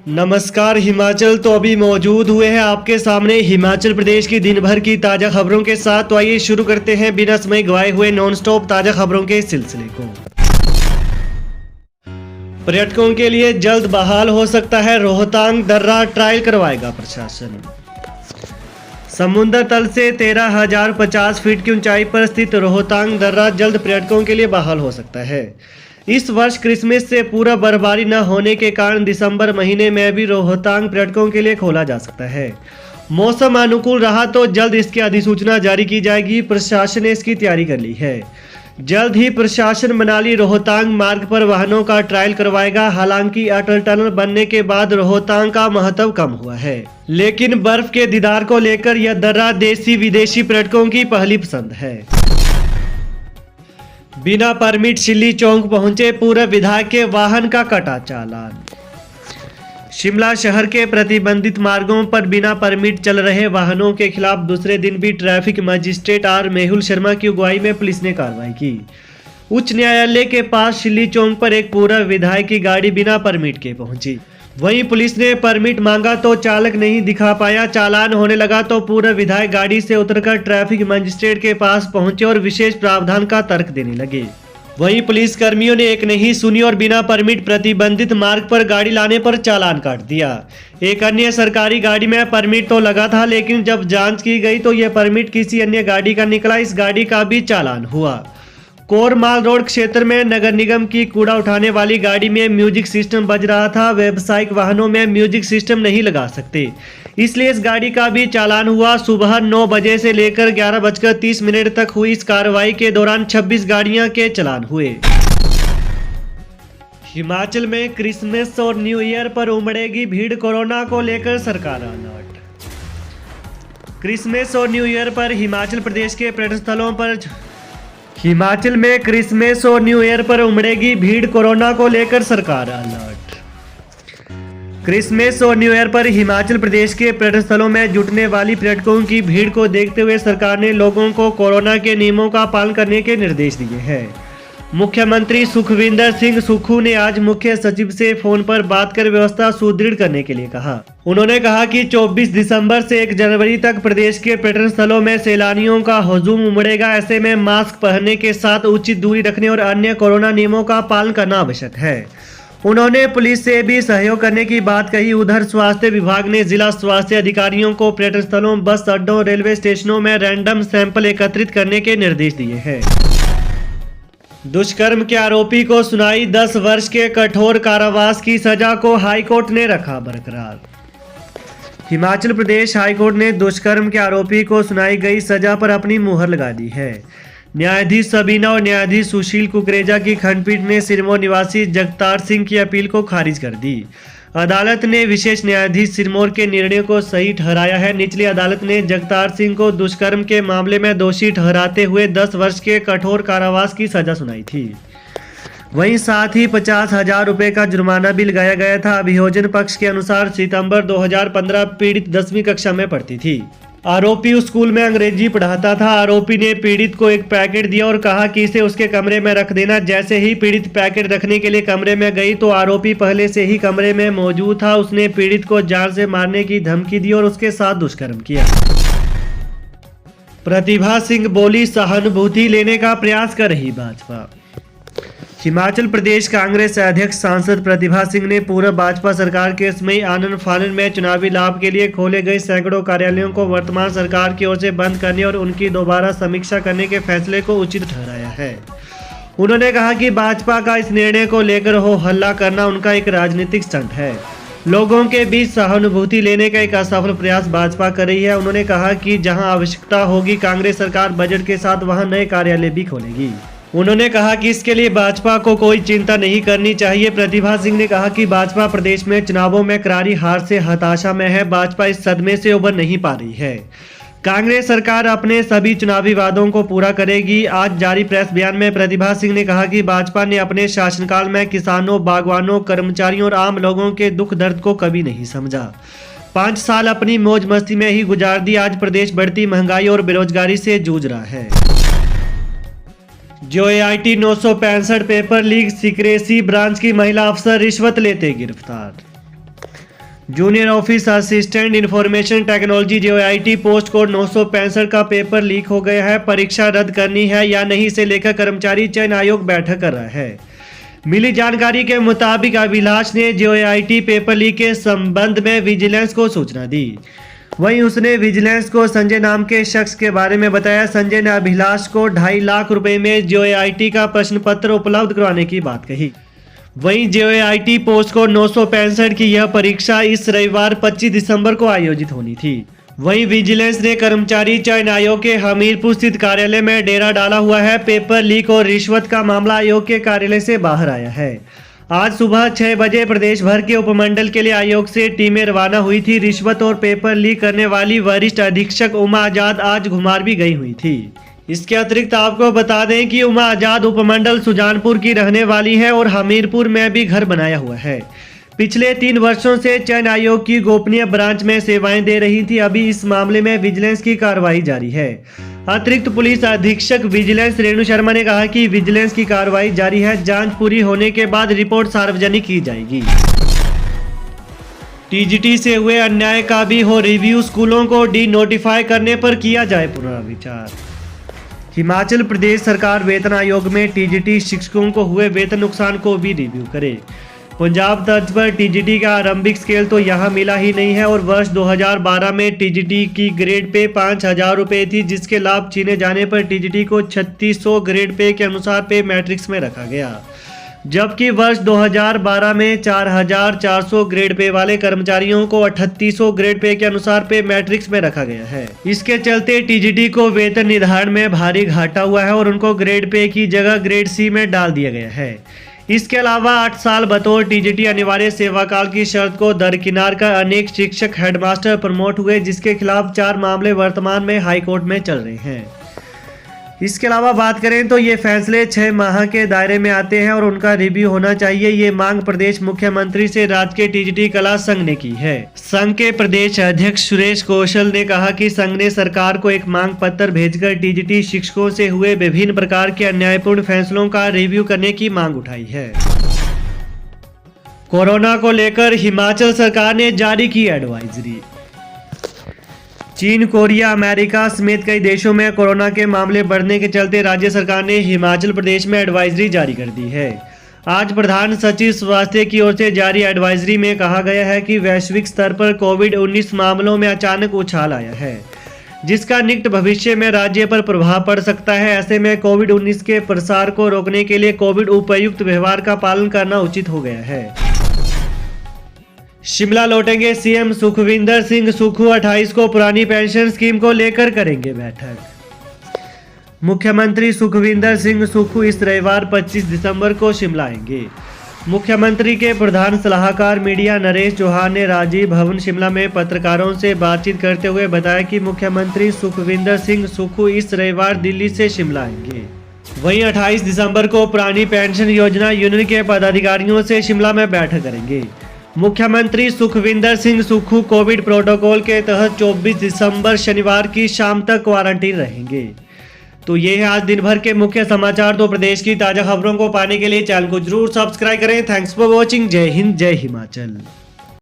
नमस्कार हिमाचल। तो अभी मौजूद हुए हैं आपके सामने हिमाचल प्रदेश की दिन भर की ताज़ा खबरों के साथ। तो आइए शुरू करते हैं बिना समय गवाए हुए नॉन स्टॉप ताज़ा खबरों के सिलसिले को। पर्यटकों के लिए जल्द बहाल हो सकता है रोहतांग दर्रा, ट्रायल करवाएगा प्रशासन। समुद्र तल से 13,050 फीट की ऊंचाई पर स्थित रोहतांग दर्रा जल्द पर्यटकों के लिए बहाल हो सकता है। इस वर्ष क्रिसमस से पूरा बर्फबारी न होने के कारण दिसंबर महीने में भी रोहतांग पर्यटकों के लिए खोला जा सकता है। मौसम अनुकूल रहा तो जल्द इसकी अधिसूचना जारी की जाएगी। प्रशासन ने इसकी तैयारी कर ली है। जल्द ही प्रशासन मनाली रोहतांग मार्ग पर वाहनों का ट्रायल करवाएगा। हालांकि अटल टनल बनने के बाद रोहतांग का महत्व कम हुआ है, लेकिन बर्फ के दीदार को लेकर यह दर्रा देशी विदेशी पर्यटकों की पहली पसंद है। बिना परमिट शिल्ली चौक पहुंचे पूर्व विधायक के वाहन का कटा चालान। शिमला शहर के प्रतिबंधित मार्गों पर बिना परमिट चल रहे वाहनों के खिलाफ दूसरे दिन भी traffic magistrate R Mehul Sharma की अगुवाई में पुलिस ने कार्रवाई की। उच्च न्यायालय के पास शिल्ली चौक पर एक पूर्व विधायक की गाड़ी बिना परमिट के पहुंची। वहीं पुलिस ने परमिट मांगा तो चालक नहीं दिखा पाया। चालान होने लगा तो पूर्व विधायक गाड़ी से उतरकर ट्रैफिक मजिस्ट्रेट के पास पहुंचे और विशेष प्रावधान का तर्क देने लगे। वहीं पुलिस कर्मियों ने एक नहीं सुनी और बिना परमिट प्रतिबंधित मार्ग पर गाड़ी लाने पर चालान काट दिया। एक अन्य सरकारी गाड़ी में परमिट तो लगा था, लेकिन जब जांच की गई तो यह परमिट किसी अन्य गाड़ी का निकला। इस गाड़ी का भी चालान हुआ। कोरमाल रोड क्षेत्र में नगर निगम की कूड़ा उठाने वाली गाड़ी में म्यूजिक सिस्टम बज रहा था। व्यावसायिक वाहनों में म्यूजिक सिस्टम नहीं लगा सकते, इसलिए इस गाड़ी का भी चालान हुआ। सुबह 9 बजे से लेकर 11:30 तक हुई इस कार्रवाई के दौरान 26 गाड़ियां के चालान हुए। हिमाचल में क्रिसमस और न्यू ईयर पर उमड़ेगी भीड़, कोरोना को लेकर सरकार अलर्ट। क्रिसमस और न्यू ईयर पर हिमाचल प्रदेश के पर्यटन स्थलों पर हिमाचल में क्रिसमस और न्यू ईयर पर उमड़ेगी भीड़, कोरोना को लेकर सरकार अलर्ट। क्रिसमस और न्यू ईयर पर हिमाचल प्रदेश के पर्यटन स्थलों में जुटने वाली पर्यटकों की भीड़ को देखते हुए सरकार ने लोगों को कोरोना के नियमों का पालन करने के निर्देश दिए हैं। मुख्यमंत्री सुखविंदर सिंह सुक्खू ने आज मुख्य सचिव से फोन पर बात कर व्यवस्था सुदृढ़ करने के लिए कहा। उन्होंने कहा कि 24 दिसंबर से 1 जनवरी तक प्रदेश के पर्यटन स्थलों में सैलानियों का हुजूम उमड़ेगा। ऐसे में मास्क पहनने के साथ उचित दूरी रखने और अन्य कोरोना नियमों का पालन करना आवश्यक है। उन्होंने पुलिस से भी सहयोग करने की बात कही। उधर स्वास्थ्य विभाग ने जिला स्वास्थ्य अधिकारियों को पर्यटन स्थलों, बस अड्डों, रेलवे स्टेशनों में रैंडम सैंपल एकत्रित करने के निर्देश दिए हैं। दुष्कर्म के आरोपी को सुनाई 10 वर्ष के कठोर कारावास की सजा को हाईकोर्ट ने रखा बरकरार। हिमाचल प्रदेश हाईकोर्ट ने दुष्कर्म के आरोपी को सुनाई गई सजा पर अपनी मुहर लगा दी है। न्यायाधीश सबीना और न्यायाधीश सुशील कुकरेजा की खंडपीठ ने सिरमौर निवासी जगतार सिंह की अपील को खारिज कर दी। अदालत ने विशेष न्यायाधीश सिरमौर के निर्णय को सही ठहराया है। निचली अदालत ने जगतार सिंह को दुष्कर्म के मामले में दोषी ठहराते हुए 10 वर्ष के कठोर कारावास की सजा सुनाई थी। वहीं साथ ही 50,000 रुपये का जुर्माना भी लगाया गया था। अभियोजन पक्ष के अनुसार सितंबर 2015 पीड़ित 10वीं कक्षा में पढ़ती थी। आरोपी उस स्कूल में अंग्रेजी पढ़ाता था। आरोपी ने पीड़ित को एक पैकेट दिया और कहा कि इसे उसके कमरे में रख देना। जैसे ही पीड़ित पैकेट रखने के लिए कमरे में गई तो आरोपी पहले से ही कमरे में मौजूद था। उसने पीड़ित को जान से मारने की धमकी दी और उसके साथ दुष्कर्म किया। प्रतिभा सिंह बोली, सहानुभूति लेने का प्रयास कर रही भाजपा। हिमाचल प्रदेश कांग्रेस अध्यक्ष सांसद प्रतिभा सिंह ने पूर्व भाजपा सरकार के समय आनन फानन में चुनावी लाभ के लिए खोले गए सैकड़ों कार्यालयों को वर्तमान सरकार की ओर से बंद करने और उनकी दोबारा समीक्षा करने के फैसले को उचित ठहराया है। उन्होंने कहा कि भाजपा का इस निर्णय को लेकर हो हल्ला करना उनका एक राजनीतिक स्टंट है। लोगों के बीच सहानुभूति लेने का एक असफल प्रयास भाजपा कर रही है। उन्होंने कहा कि जहां आवश्यकता होगी कांग्रेस सरकार बजट के साथ वहां नए कार्यालय भी खोलेगी। उन्होंने कहा कि इसके लिए भाजपा को कोई चिंता नहीं करनी चाहिए। प्रतिभा सिंह ने कहा कि भाजपा प्रदेश में चुनावों में करारी हार से हताशा में है। भाजपा इस सदमे से उबर नहीं पा रही है। कांग्रेस सरकार अपने सभी चुनावी वादों को पूरा करेगी। आज जारी प्रेस बयान में प्रतिभा सिंह ने कहा कि भाजपा ने अपने शासनकाल में किसानों, बागवानों, कर्मचारियों और आम लोगों के दुख दर्द को कभी नहीं समझा। 5 साल अपनी मौज मस्ती में ही गुजार दी। आज प्रदेश बढ़ती महंगाई और बेरोजगारी से जूझ रहा है। JOIT 965 paper leak secrecy branch की महिला अफसर रिश्वत लेते गिरफ्तार। Junior office assistant information technology JOIT post code 965 का पेपर लीक हो गया है। परीक्षा रद्द करनी है या नहीं इसे लेकर कर्मचारी चयन आयोग बैठक कर रहा है। मिली जानकारी के मुताबिक अभिलाष ने JOIT पेपर लीक के संबंध में विजिलेंस को सूचना दी। वहीं उसने विजिलेंस को संजय नाम के शख्स के बारे में बताया। संजय ने अभिलाष को 2.5 लाख रुपए में JOIT का प्रश्न पत्र उपलब्ध करवाने की बात कही। वहीं JOIT पोस्ट कोड 965 की यह परीक्षा इस रविवार 25 दिसंबर को आयोजित होनी थी। वहीं विजिलेंस ने कर्मचारी चयन आयोग के हमीरपुर स्थित कार्यालय में डेरा डाला हुआ है। पेपर लीक और रिश्वत का मामला आयोग के कार्यालय से बाहर आया है। आज सुबह 6 बजे प्रदेश भर के उपमंडल के लिए आयोग से टीमें रवाना हुई थी। रिश्वत और पेपर लीक करने वाली वरिष्ठ अधीक्षक उमा आजाद आज घुमार भी गई हुई थी। इसके अतिरिक्त आपको बता दें कि उमा आजाद उपमंडल सुजानपुर की रहने वाली है और हमीरपुर में भी घर बनाया हुआ है। पिछले 3 वर्षों से चयन आयोग की गोपनीय ब्रांच में सेवाएं दे रही थी। अभी इस मामले में विजिलेंस की कार्रवाई जारी है। अतिरिक्त पुलिस अधीक्षक विजिलेंस रेणु शर्मा ने कहा कि विजिलेंस की कार्रवाई जारी है। जांच पूरी होने के बाद रिपोर्ट सार्वजनिक की जाएगी। TGT से हुए अन्याय का भी हो रिव्यू। स्कूलों को डी-नोटिफाई करने पर किया जाए पुनर्विचार। हिमाचल प्रदेश सरकार वेतन आयोग में TGT शिक्षकों को हुए वेतन नुकसान को भी रिव्यू करे। पंजाब तर्ज पर TGT का आरंभिक स्केल तो यहाँ मिला ही नहीं है और वर्ष 2012 में TGT की ग्रेड पे 5,000 रुपये थी, जिसके लाभ छीने जाने पर TGT को 3600 ग्रेड पे के अनुसार पे मैट्रिक्स में रखा गया, जबकि वर्ष 2012 में 4,400 ग्रेड पे वाले कर्मचारियों को 3800 ग्रेड पे के अनुसार पे मैट्रिक्स में रखा गया है। इसके चलते TGT को वेतन निर्धारण में भारी घाटा हुआ है और उनको ग्रेड पे की जगह ग्रेड C में डाल दिया गया है। इसके अलावा 8 साल बतौर TGT अनिवार्य सेवाकाल की शर्त को दरकिनार कर अनेक शिक्षक हेडमास्टर प्रमोट हुए, जिसके खिलाफ 4 मामले वर्तमान में हाईकोर्ट में चल रहे हैं। इसके अलावा बात करें तो ये फैसले 6 माह के दायरे में आते हैं और उनका रिव्यू होना चाहिए। ये मांग प्रदेश मुख्यमंत्री से राज्य के TGT कला संघ ने की है। संघ के प्रदेश अध्यक्ष सुरेश कौशल ने कहा कि संघ ने सरकार को एक मांग पत्र भेजकर TGT शिक्षकों से हुए विभिन्न प्रकार के अन्यायपूर्ण फैसलों का रिव्यू करने की मांग उठाई है। कोरोना को लेकर हिमाचल सरकार ने जारी की एडवाइजरी। चीन, कोरिया, अमेरिका समेत कई देशों में कोरोना के मामले बढ़ने के चलते राज्य सरकार ने हिमाचल प्रदेश में एडवाइजरी जारी कर दी है। आज प्रधान सचिव स्वास्थ्य की ओर से जारी एडवाइजरी में कहा गया है कि वैश्विक स्तर पर कोविड-19 मामलों में अचानक उछाल आया है, जिसका निकट भविष्य में राज्य पर प्रभाव पड़ सकता है। ऐसे में कोविड-19 के प्रसार को रोकने के लिए कोविड उपयुक्त व्यवहार का पालन करना उचित हो गया है। शिमला लौटेंगे CM सुखविंदर सिंह सुक्खू। 28 को पुरानी पेंशन स्कीम को लेकर करेंगे बैठक। मुख्यमंत्री सुखविंदर सिंह सुक्खू इस रविवार 25 दिसंबर को शिमला आएंगे। मुख्यमंत्री के प्रधान सलाहकार मीडिया नरेश चौहान ने राजीव भवन शिमला में पत्रकारों से बातचीत करते हुए बताया कि मुख्यमंत्री सुखविंदर सिंह सुक्खू इस रविवार दिल्ली से शिमला आएंगे। वहीं 28 दिसंबर को पुरानी पेंशन योजना यूनियन के पदाधिकारियों से शिमला में बैठक करेंगे। मुख्यमंत्री सुखविंदर सिंह सुक्खू कोविड प्रोटोकॉल के तहत 24 दिसंबर शनिवार की शाम तक क्वारंटीन रहेंगे। तो ये है आज दिन भर के मुख्य समाचार। तो प्रदेश की ताज़ा खबरों को पाने के लिए चैनल को जरूर सब्सक्राइब करें। Thanks for watching. जय हिंद, जय हिमाचल।